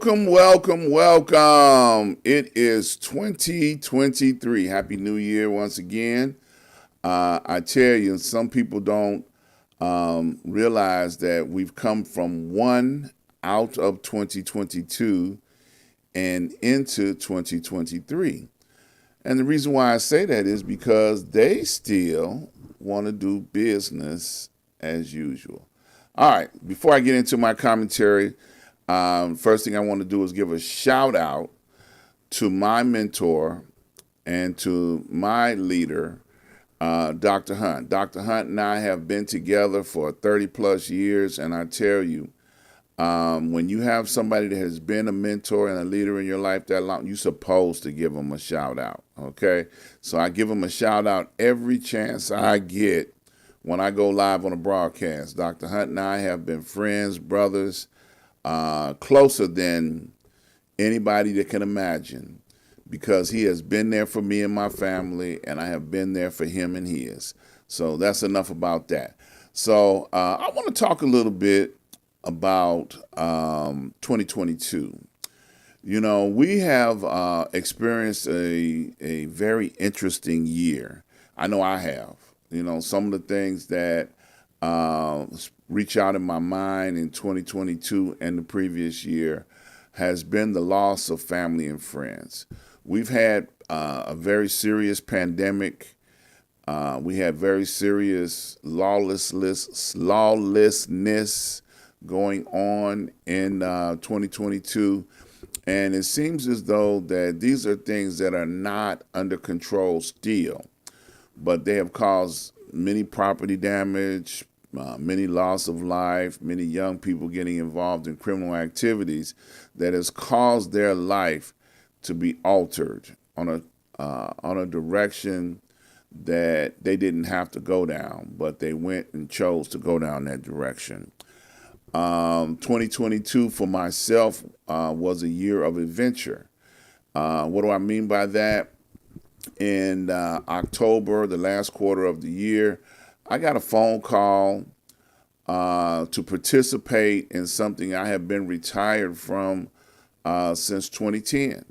Welcome, welcome, welcome. It is 2023. Happy New Year once again. I tell you, some people don't realize that we've come from one out of 2022 and into 2023. And the reason why I say that is because they still want to do business as usual. All right, before I get into my commentary, first thing I want to do is give a shout out to my mentor and to my leader, Dr. Hunt. Dr. Hunt and I have been together for 30 plus years, and I tell you, when you have somebody that has been a mentor and a leader in your life that long, you're supposed to give them a shout out, okay? So I give them a shout out every chance I get when I go live on a broadcast. Dr. Hunt and I have been friends, brothers, closer than anybody that can imagine, because he has been there for me and my family, and I have been there for him and his. So that's enough about that. So I want to talk a little bit about 2022. You know, we have experienced a very interesting year. I know I have. You know, some of the things that reach out in my mind in 2022 and the previous year has been the loss of family and friends. We've had a very serious pandemic. We had very serious lawlessness going on in 2022. And it seems as though that these are things that are not under control still, but they have caused many property damage, many loss of life, many young people getting involved in criminal activities that has caused their life to be altered on a direction that they didn't have to go down, but they went and chose to go down that direction. 2022 for myself was a year of adventure. What do I mean by that? In October, the last quarter of the year, I got a phone call to participate in something I have been retired from since 2010.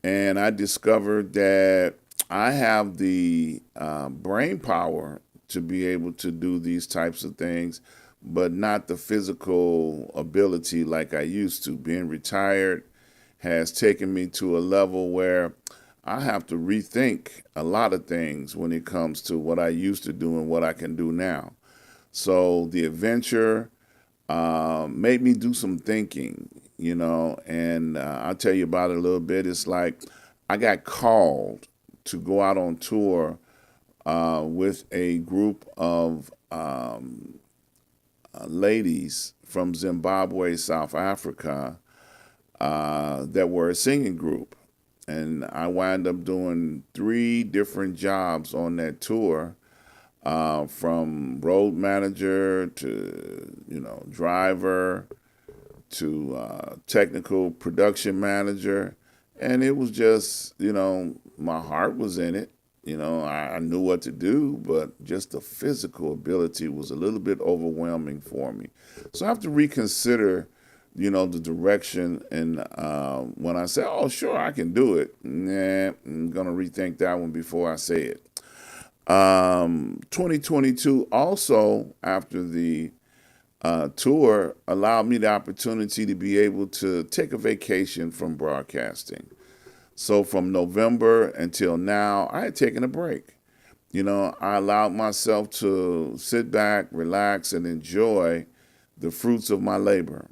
And I discovered that I have the brain power to be able to do these types of things, but not the physical ability like I used to. Being retired has taken me to a level where I have to rethink a lot of things when it comes to what I used to do and what I can do now. So the adventure made me do some thinking, you know, and I'll tell you about it a little bit. It's like I got called to go out on tour with a group of ladies from Zimbabwe, South Africa, that were a singing group. And I wound up doing 3 different jobs on that tour, from road manager to, driver to technical production manager. And it was just, my heart was in it. I knew what to do, but just the physical ability was a little bit overwhelming for me. So I have to reconsider the direction, and when I say, oh, sure, I can do it, I'm going to rethink that one before I say it. 2022 also, after the tour, allowed me the opportunity to be able to take a vacation from broadcasting. So from November until now, I had taken a break. I allowed myself to sit back, relax, and enjoy the fruits of my labor.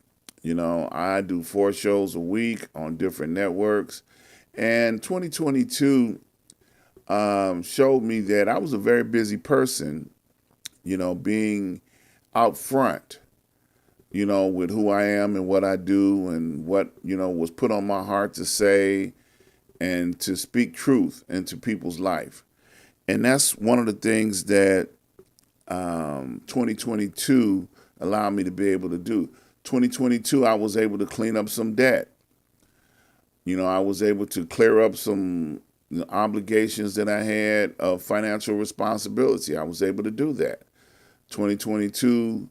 I do 4 shows a week on different networks. And 2022 showed me that I was a very busy person, being out front, with who I am and what I do and what, was put on my heart to say and to speak truth into people's life. And that's one of the things that 2022 allowed me to be able to do. 2022, I was able to clean up some debt. I was able to clear up some obligations that I had of financial responsibility. I was able to do that. 2022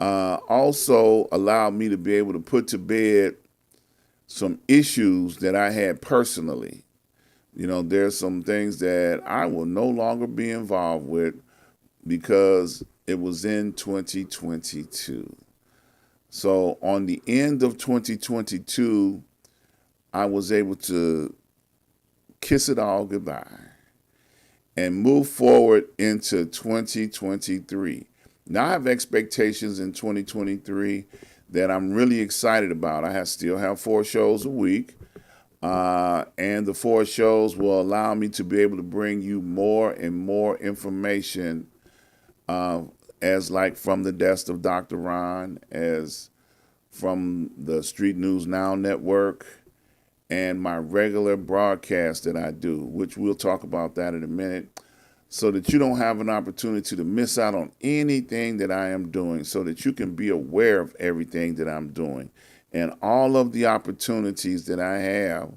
also allowed me to be able to put to bed some issues that I had personally. There's some things that I will no longer be involved with because it was in 2022. So on the end of 2022, I was able to kiss it all goodbye and move forward into 2023. Now I have expectations in 2023 that I'm really excited about. Still have 4 shows a week, and the 4 shows will allow me to be able to bring you more and more information, as like from the desk of Dr. Ron, as from the Street News Now Network, and my regular broadcast that I do, which we'll talk about that in a minute, so that you don't have an opportunity to miss out on anything that I am doing, so that you can be aware of everything that I'm doing and all of the opportunities that I have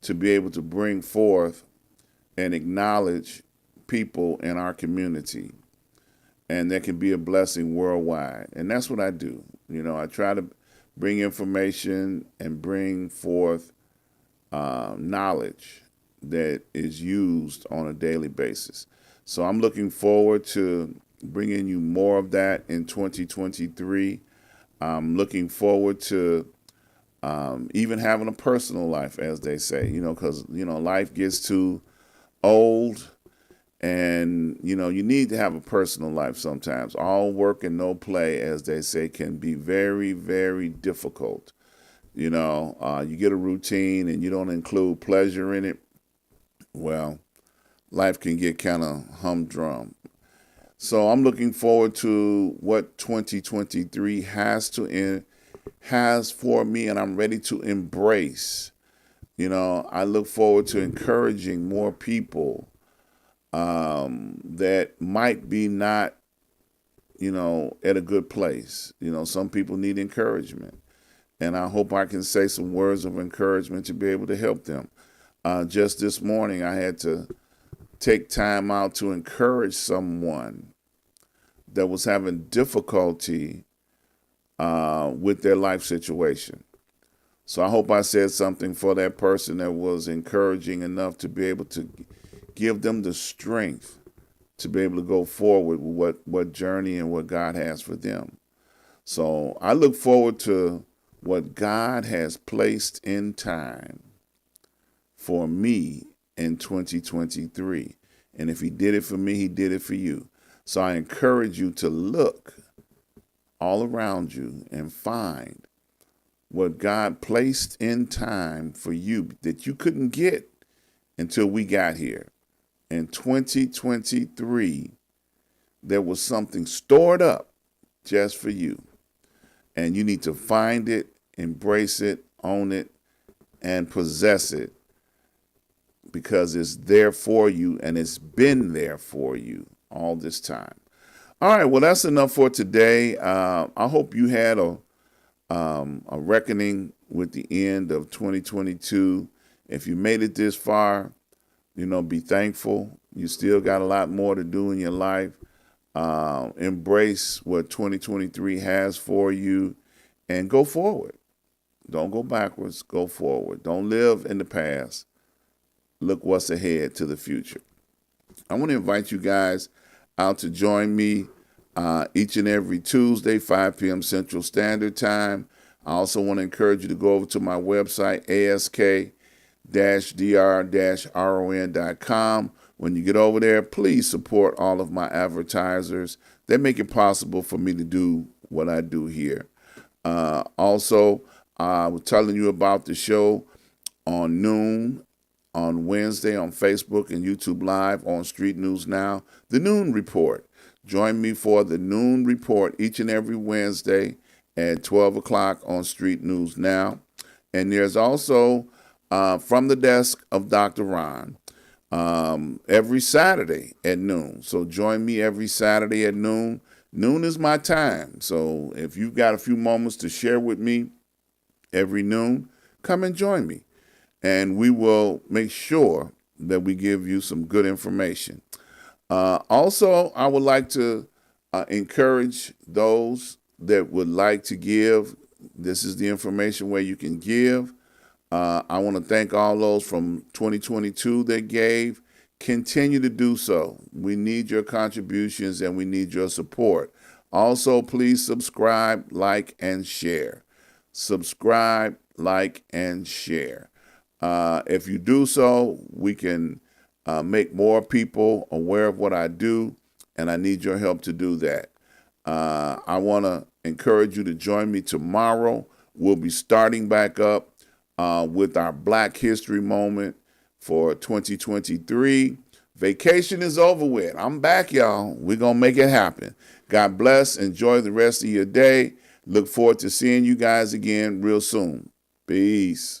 to be able to bring forth and acknowledge people in our community, and that can be a blessing worldwide. And that's what I do. I try to bring information and bring forth knowledge that is used on a daily basis. So I'm looking forward to bringing you more of that in 2023. I'm looking forward to even having a personal life, as they say, because, life gets too old, and, you need to have a personal life sometimes. All work and no play, as they say, can be very, very difficult. You get a routine and you don't include pleasure in it. Well, life can get kind of humdrum. So I'm looking forward to what 2023 has for me, and I'm ready to embrace. I look forward to encouraging more people that might be not, at a good place. Some people need encouragement. And I hope I can say some words of encouragement to be able to help them. Just this morning, I had to take time out to encourage someone that was having difficulty with their life situation. So I hope I said something for that person that was encouraging enough to be able to give them the strength to be able to go forward with what journey and what God has for them. So I look forward to what God has placed in time for me in 2023. And if he did it for me, he did it for you. So I encourage you to look all around you and find what God placed in time for you that you couldn't get until we got here. In 2023, there was something stored up just for you. And you need to find it, embrace it, own it, and possess it, because it's there for you and it's been there for you all this time. All right, well, that's enough for today. I hope you had a reckoning with the end of 2022. If you made it this far, be thankful. You still got a lot more to do in your life. Embrace what 2023 has for you and go forward. Don't go backwards, go forward. Don't live in the past. Look what's ahead to the future. I want to invite you guys out to join me each and every Tuesday, 5 p.m. Central Standard Time. I also want to encourage you to go over to my website, ask-dr-ron.com. When you get over there, please support all of my advertisers. They make it possible for me to do what I do here. Also, I was telling you about the show on noon on Wednesday on Facebook and YouTube Live on Street News Now, the Noon Report. Join me for the Noon Report each and every Wednesday at 12 o'clock on Street News Now. And there's also From the Desk of Dr. Ron every Saturday at noon. So join me every Saturday at noon. Noon is my time. So if you've got a few moments to share with me every noon, come and join me. And we will make sure that we give you some good information. Also, I would like to encourage those that would like to give. This is the information where you can give. I want to thank all those from 2022 that gave. Continue to do so. We need your contributions and we need your support. Also, please subscribe, like, and share. Subscribe, like, and share. If you do so, we can make more people aware of what I do, and I need your help to do that. I want to encourage you to join me tomorrow. We'll be starting back up with our Black History Moment for 2023. Vacation is over with. I'm back, y'all. We're going to make it happen. God bless. Enjoy the rest of your day. Look forward to seeing you guys again real soon. Peace.